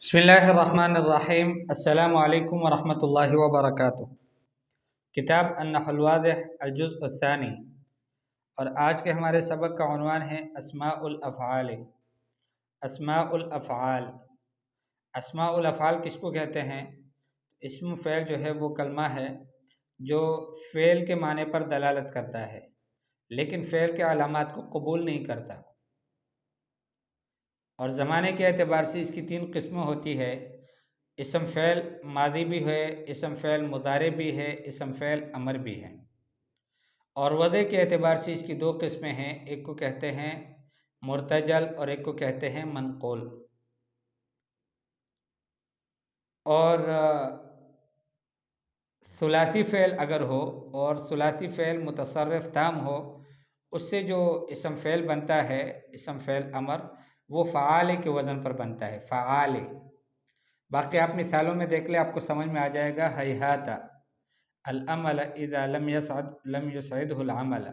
بسم اللہ الرحمن الرحیم۔ السلام علیکم ورحمۃ اللہ وبرکاتہ۔ کتاب النحو الواضح الجزء الثانی، اور آج کے ہمارے سبق کا عنوان ہے اسماء الافعال۔ اسماء الافعال، اسماء الافعال کس کو کہتے ہیں؟ اسم فعل جو ہے وہ کلمہ ہے جو فعل کے معنی پر دلالت کرتا ہے لیکن فعل کے علامات کو قبول نہیں کرتا، اور زمانے کے اعتبار سے اس کی 3 قسمیں ہوتی ہے۔ اسم فعل ماضی بھی ہے، اسم فعل مضارع بھی ہے، اسم فعل امر بھی ہے۔ اور وضع کے اعتبار سے اس کی 2 قسمیں ہیں، ایک کو کہتے ہیں مرتجل اور ایک کو کہتے ہیں منقول۔ اور ثلاثی فعل اگر ہو اور ثلاثی فعل متصرف تام ہو، اس سے جو اسم فعل بنتا ہے، اسم فعل امر، وہ فعال کے وزن پر بنتا ہے، فعال۔ باقی آپ مثالوں میں دیکھ لیں، آپ کو سمجھ میں آ جائے گا۔ ہیہات الامل اذا لم يسعده العمل،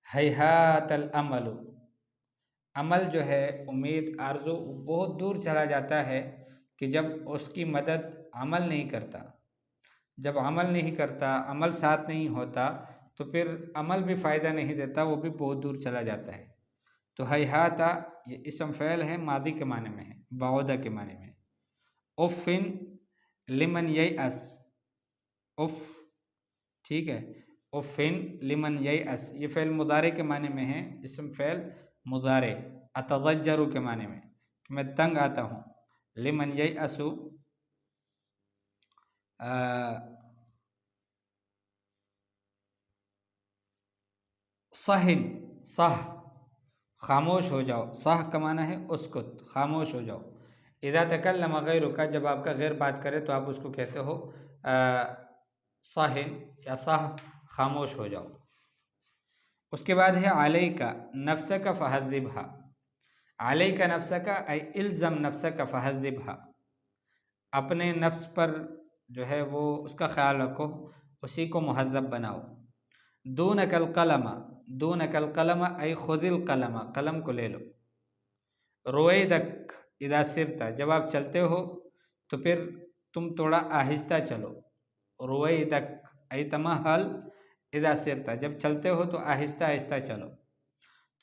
ہیہات الامل، عمل جو ہے، امید، آرزو، بہت دور چلا جاتا ہے کہ جب اس کی مدد عمل نہیں کرتا۔ جب عمل نہیں کرتا، عمل ساتھ نہیں ہوتا، تو پھر عمل بھی فائدہ نہیں دیتا، وہ بھی بہت دور چلا جاتا ہے۔ تو ہیہات یہ اسم فعل ہے، ماضی کے معنی میں ہے، بعودہ کے معنی میں۔ افن لمن ییأس، اف، ٹھیک ہے، افن لمن ییأس، یہ فعل مضارع کے معنی میں ہے، اسم فعل مضارع۔ اتضجر کے معنی میں کہ میں تنگ آتا ہوں۔ لمن ییأس صہن، صح، خاموش ہو جاؤ، صح کا معنی ہے اسکت، خاموش ہو جاؤ۔ اذا تکلم غیرک، جب آپ کا غیر بات کرے تو آپ اس کو کہتے ہو صہن یا صح، خاموش ہو جاؤ۔ اس کے بعد ہے علیک نفسک فہذبھا، علیک نفسک ای الزم نفسک فہذبھا، اپنے نفس پر جو ہے وہ اس کا خیال رکھو، اسی کو مہذب بناؤ۔ دونک القلم، دونک القلم ای خذ القلم، قلم کو لے لو۔ رویدک اذا سرت، جب آپ چلتے ہو تو پھر تم تھوڑا آہستہ چلو۔ رویدک ای تمہل اذا سرت، جب چلتے ہو تو آہستہ آہستہ چلو۔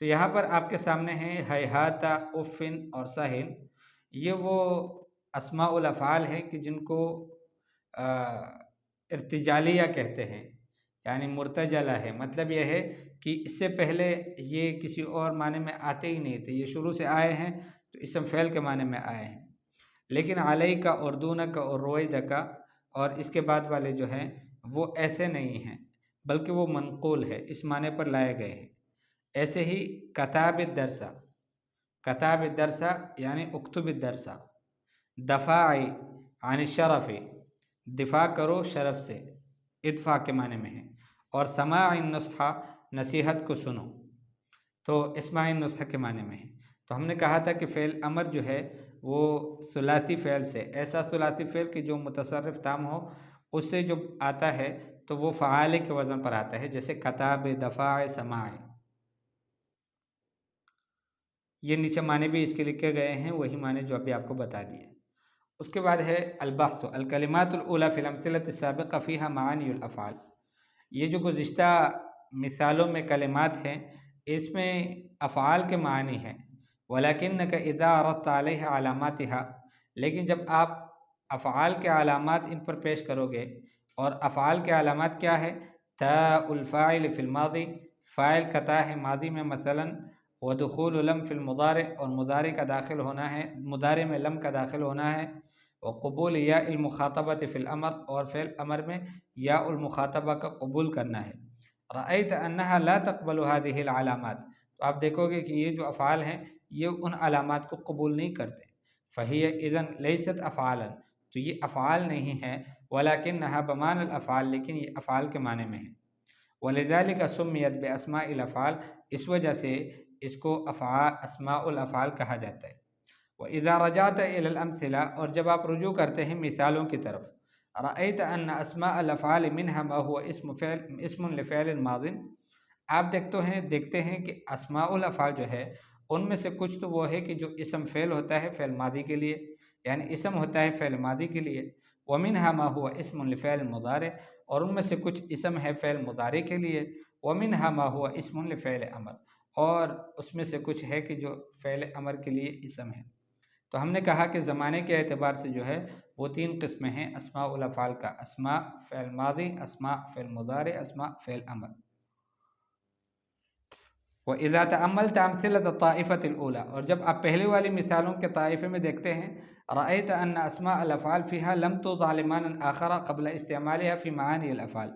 تو یہاں پر آپ کے سامنے ہیں ہیہات، افن اور صہن، یہ وہ اسماء الافعال ہیں کہ جن کو ارتجالیہ کہتے ہیں، یعنی مرتجلہ ہے۔ مطلب یہ ہے کہ اس سے پہلے یہ کسی اور معنی میں آتے ہی نہیں تھے، یہ شروع سے آئے ہیں تو اسم فعل کے معنی میں آئے ہیں۔ لیکن علیک اور دونک اور رویدک اور اس کے بعد والے جو ہیں وہ ایسے نہیں ہیں، بلکہ وہ منقول ہے، اس معنی پر لائے گئے ہیں۔ ایسے ہی کتاب الدرس، کتاب الدرس یعنی اکتب الدرس۔ دفاعی عن الشرف، دفاع کرو شرف سے، ادفع کے معنی میں ہے۔ اور سماع النصح، نصیحت کو سنو، تو اسماع النصح کے معنی میں ہے۔ تو ہم نے کہا تھا کہ فعل امر جو ہے وہ ثلاثی فعل سے، ایسا ثلاثی فعل کہ جو متصرف تام ہو، اس سے جو آتا ہے تو وہ فعال کے وزن پر آتا ہے، جیسے کتاب، دفاع، سماع۔ یہ نیچے معنی بھی اس کے لکھے گئے ہیں، وہی معنی جو ابھی آپ کو بتا دیے۔ اس کے بعد ہے البحث، الکلمات الاولی فی الامثلۃ السابقہ فیہا معانی الافعال، یہ جو گزشتہ مثالوں میں کلمات ہیں اس میں افعال کے معنی ہیں۔ ولیکنک اذا عرضت علیہ علاماتہا، لیکن جب آپ افعال کے علامات ان پر پیش کرو گے، اور افعال کے علامات کیا ہے؟ تاء الفاعل فی الماضی، فاعل کا تاء ہے ماضی میں مثلا، ودخول لم فی المضارع، اور مضارع کا داخل ہونا ہے، مضارع میں لم کا داخل ہونا ہے، وقبول یاء المخاطبۃ فی الامر، اور فعل امر میں یاء المخاطبہ کا قبول کرنا ہے۔ رأیت انہا لا تقبل هذه العلامات، تو آپ دیکھو گے کہ یہ جو افعال ہیں یہ ان علامات کو قبول نہیں کرتے۔ فهي اذن لیست افعالا، تو یہ افعال نہیں ہیں، ولکنہا بمعنی الافعال، لیکن یہ افعال کے معنی میں ہے۔ ولذلك سمیت باسماء الافعال، اس وجہ سے اس کو اسماء الافعال کہا جاتا ہے۔ وَإِذَا رَجَعْتَ إِلَى الْأَمْثِلَةِ، اور جب آپ رجوع کرتے ہیں مثالوں کی طرف، رأيت أن أسماء الأفعال منها ما هو اسم لفعل ماض، آپ دیکھتے ہیں کہ اسماء الافعال جو ہے ان میں سے کچھ تو وہ ہے کہ جو اسم فعل ہوتا ہے فعل ماضی کے لیے، یعنی اسم ہوتا ہے فعل ماضی کے لیے، ومنها ما هو اسم لفعل مضارع، اور ان میں سے کچھ اسم ہے فعل مضارع کے لیے، ومنها ما هو اسم لفعل امر، اور اس میں سے کچھ ہے کہ جو فعل امر کے لیے اسم ہے۔ تو ہم نے کہا کہ زمانے کے اعتبار سے جو ہے وہ تین قسمیں ہیں اسماء الافعال کا: اسماء فعل ماضی، اسماء فعل مضارع، اسماء فعل امر۔ وَإِذَا تَأَمَّلْتَ أَمْثِلَةَ الطَّائِفَةِ الْأُولَى، اور جب آپ پہلے والی مثالوں کے طائفے میں دیکھتے ہیں، رَأَيْتَ أَنَّ أَسْمَاءَ الْأَفْعَالِ فِيهَا لَمْ تُوضَعْ لِمَعنًى آخَرَ قَبْلَ اسْتِعْمَالِهَا فِي مَعَانِي الْأَفْعَالِ،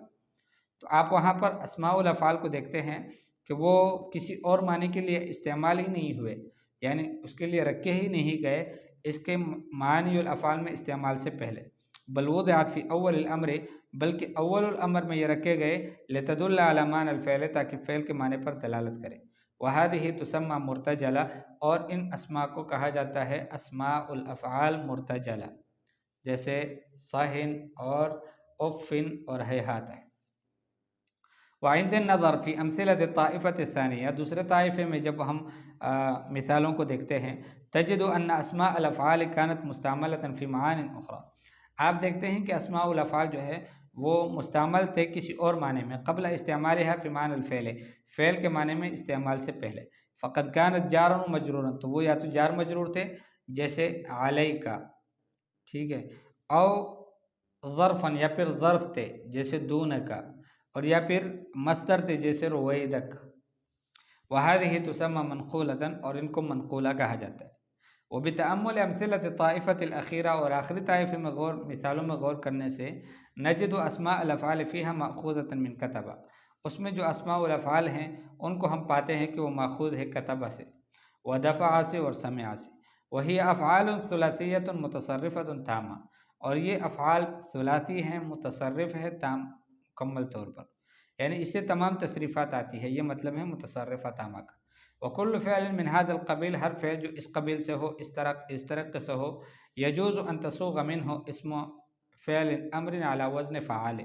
تو آپ وہاں پر اسماء الافعال کو دیکھتے ہیں کہ وہ کسی اور معنی کے لیے استعمال ہی نہیں ہوئے، یعنی اس کے لیے رکھے ہی نہیں گئے اس کے معانی الافعال میں استعمال سے پہلے، بل وضعت فی اول الامر، بلکہ اول الامر میں یہ رکھے گئے لتدل علی معنی الفعل، تاکہ فعل کے معنی پر دلالت کرے۔ وہذہ تسمى مرتجلہ، اور ان اسماء کو کہا جاتا ہے اسماء الافعال مرتجلہ، جیسے صحن اور اف اور ہیہات ہے۔ وعند النظر فی امثلۃ الطائفۃ الثانیہ، دوسرے طائفے میں جب ہم مثالوں کو دیکھتے ہیں، تجد ان اسماء الافعال كانت مستعملة فی معان اخرى، آپ دیکھتے ہیں کہ اسماء الافعال جو ہے وہ مستعمل تھے کسی اور معنی میں، قبل استعمالها فی معنی الفعل، فعل کے معنی میں استعمال سے پہلے۔ فقد كانت جارا و مجرورا، تو وہ یا تو جار مجرور تھے جیسے علیک، ٹھیک ہے، او ظرفا، یا پھر ظرف تھے جیسے دونک، اور یا پھر مصدر تھے جیسے رویدک۔ وَهَذِهِ تُسَمَّى مَنْقُولَةً، اور ان کو منقولہ کہا جاتا ہے۔ وَبِتَأَمُّلِ أَمْثِلَةِ الطَّائِفَةِ الْأَخِيرَةِ، اور آخری طائفے میں مثالوں میں غور کرنے سے، نَجِدُ أَسْمَاءَ الْأَفْعَالِ فِيهَا مَأْخُوذَةً مِنْ كَتَبَ، اس میں جو اسماء الافعال ہیں ان کو ہم پاتے ہیں کہ وہ ماخوذ ہے کتبہ سے، ودفع سے، اور سمع سے۔ وہی افعال ثلاثیۃ متصرفۃ تامہ، اور یہ افعال ثلاثی ہیں، متصرف ہے تام، مکمل طور پر، یعنی اس سے تمام تصریفات آتی ہے، یہ مطلب ہے متصرفہ تامہ کا۔ وکل فعل من هذا القبیل، ہر فعل جو اس قبیل سے ہو، اس طرح سے ہو، یجوز ان تسوغ منہ اسم فعل امر علی وزن فعال،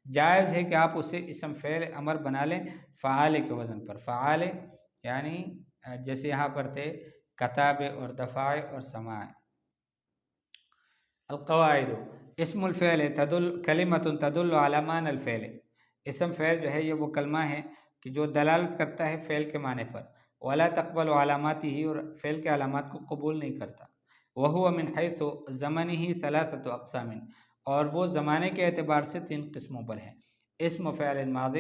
جائز ہے کہ آپ اسے اسم فعل امر بنا لیں فعال کے وزن پر۔ فعال یعنی جیسے یہاں پر تھے کتاب اور دفاع اور سماع۔ القواعد، اسم الفعل کلمۃ تدل علی معنی الفعل، اسم فعل جو ہے یہ وہ کلمہ ہے کہ جو دلالت کرتا ہے فعل کے معنی پر، ولا تقبل علاماتی ہی، اور فعل کے علامات کو قبول نہیں کرتا۔ وہو من حیث زمنہ ثلاثۃ اقسام، اور وہ زمانے کے اعتبار سے تین قسموں پر ہے: اسم فعل ماض،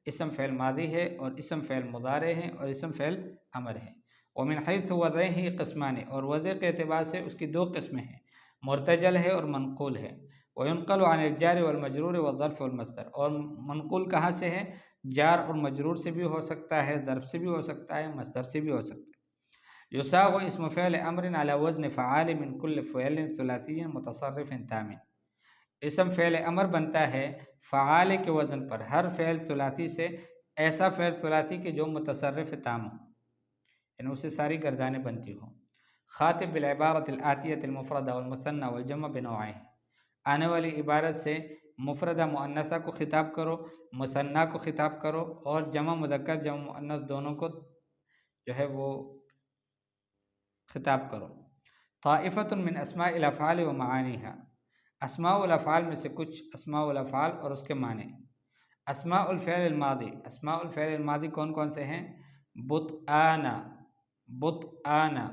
اسم فعل ماضی ہے، اور اسم فعل مضارع ہے، اور اسم فعل امر ہے۔ ومن حیث وضعہ قسمان، اور وضع کے اعتبار سے اس کی دو قسمیں ہیں: مرتجل ہے اور منقول ہے۔ وینقل عن الجار والمجرور والظرف والمصدر، اور منقول کہاں سے ہے؟ جار اور مجرور سے بھی ہو سکتا ہے، ظرف سے بھی ہو سکتا ہے، مصدر سے بھی ہو سکتا ہے۔ یصاغ اسم فعل امر علی وزن فعال من کل فعل ثلاثی متصرف تام، اسم فعل امر بنتا ہے فعال کے وزن پر ہر فعل ثلاثی سے، ایسا فعل ثلاثی کے جو متصرف تام ہو، یعنی اسے ساری گردانیں بنتی ہوں۔ خاطب بالعبارت الآتیت المفردہ والمثنى والجمع بنوعین، آنے والی عبارت سے مفردہ مؤنثہ کو خطاب کرو، مثنیٰ کو خطاب کرو، اور جمع مذکر جمع مؤنث دونوں کو جو ہے وہ خطاب کرو۔ طائفۃ من اسماء الافعال و معانیہا، اسماء الافعال میں سے کچھ اسماء الافعال اور اس کے معنی۔ اسماء الفعل الماضی، اسماء الفعل الماضی کون کون سے ہیں؟ بطآنا، بطآنا،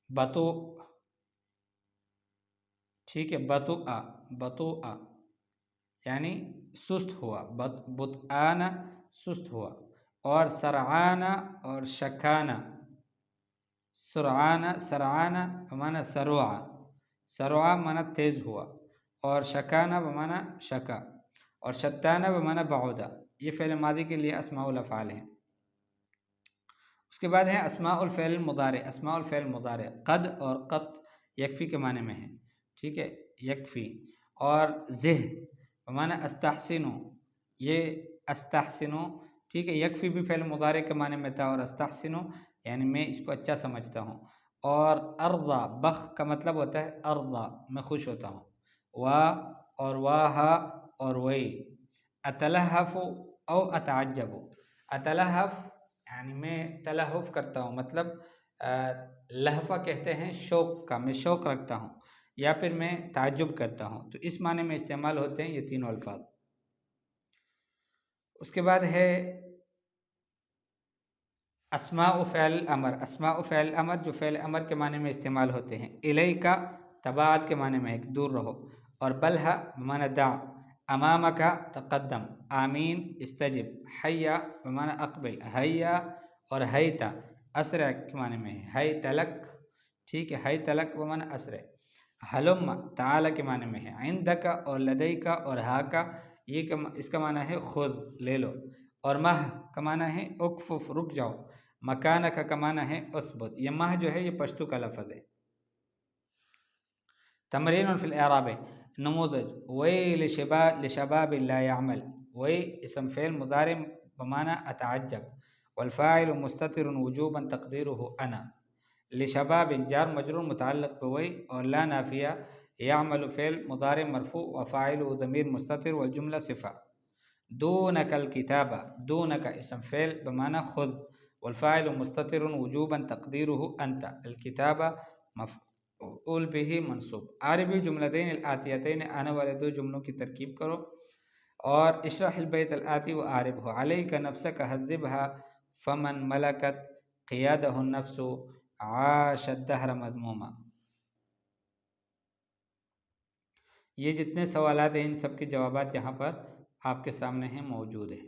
بطو، ٹھیک ہے، بطؤ، بطؤ یعنی سست ہوا، بطآنا سست ہوا، اور سرعانہ اور شکانہ، سرعانہ، سرعانہ بمعنی سرعہ، سرعہ بمعنی تیز ہوا، اور شکانہ بمعنی شکا، اور شتانہ بمعنی بعودہ، یہ فعل ماضی کے لیے اسماء الافعال ہیں۔ اس کے بعد ہے اسماء الفعل المضارع، اسماء الفعل المضارع قد اور قط یکفی کے معنی میں ہیں، ٹھیک ہے، یکفی، اور زہ بمعنی استحسنو، یہ استحسنو، ٹھیک ہے، یکفی بھی فعل مضارع کے معنی میں تھا، اور استحسنو یعنی میں اس کو اچھا سمجھتا ہوں، اور ارضا، بخ کا مطلب ہوتا ہے ارضا، میں خوش ہوتا ہوں، وا اور واہا اور وئی، اتلہف او اتعجب، اتلہف یعنی میں تلہف کرتا ہوں، مطلب لہفہ کہتے ہیں شوق کا، میں شوق رکھتا ہوں یا پھر میں تعجب کرتا ہوں، تو اس معنی میں استعمال ہوتے ہیں یہ تینوں الفاظ۔ اس کے بعد ہے اسماء فعل الامر، اسماء فعل الامر جو فعل امر کے معنی میں استعمال ہوتے ہیں۔ الیکا تبعات کے معنی میں ہے کہ دور رہو، اور بلہا بمعنی دع، امامک تقدم، آمین استجب، حیا بمعنی اقبل، حیا اور حیتا اسرع کے معنی میں ہے، حیت لک، ٹھیک ہے، حیت لک بمعنی اسرع، حلم تعالی کے معنی میں ہے، عندک اور لدیکا اور ہاکا یہ اس کا معنی ہے خود لے لو، اور مہ کا معنی ہے اکفف رک جاؤ، مکانک کا معنی ہے اثبت۔ یہ مہ جو ہے یہ پشتو کا لفظ ہے۔ تمرین فی الاعراب، نموذج، وی لشباب لا يعمل، وی اسم فعل مضارع بمعنی اتعجب، والفاعل مستتر وجوبا تقدیره انا، لشباب جار مجرور متعلق بوی اور لا نافیہ، يعمل فعل مضارع مرفوع وفاعله ضمیر مستتر والجملہ صفہ۔ دونک الکتابہ، دونک اسم فعل بمعنی خذ، والفاعل مستتر وجوبا تقدیره انت، الکتابہ مفعول به منصوب۔ عربی جملتین الآتیتین، آنے والے دو جملوں کی ترکیب کرو، اور اشرح البیت الآتی وآربہ، علیک نفسک حذبها فمن ملکت قیادہ النفس عاش الدہر مذموما۔ یہ جتنے سوالات ہیں ان سب کے جوابات یہاں پر آپ کے سامنے ہیں، موجود ہیں۔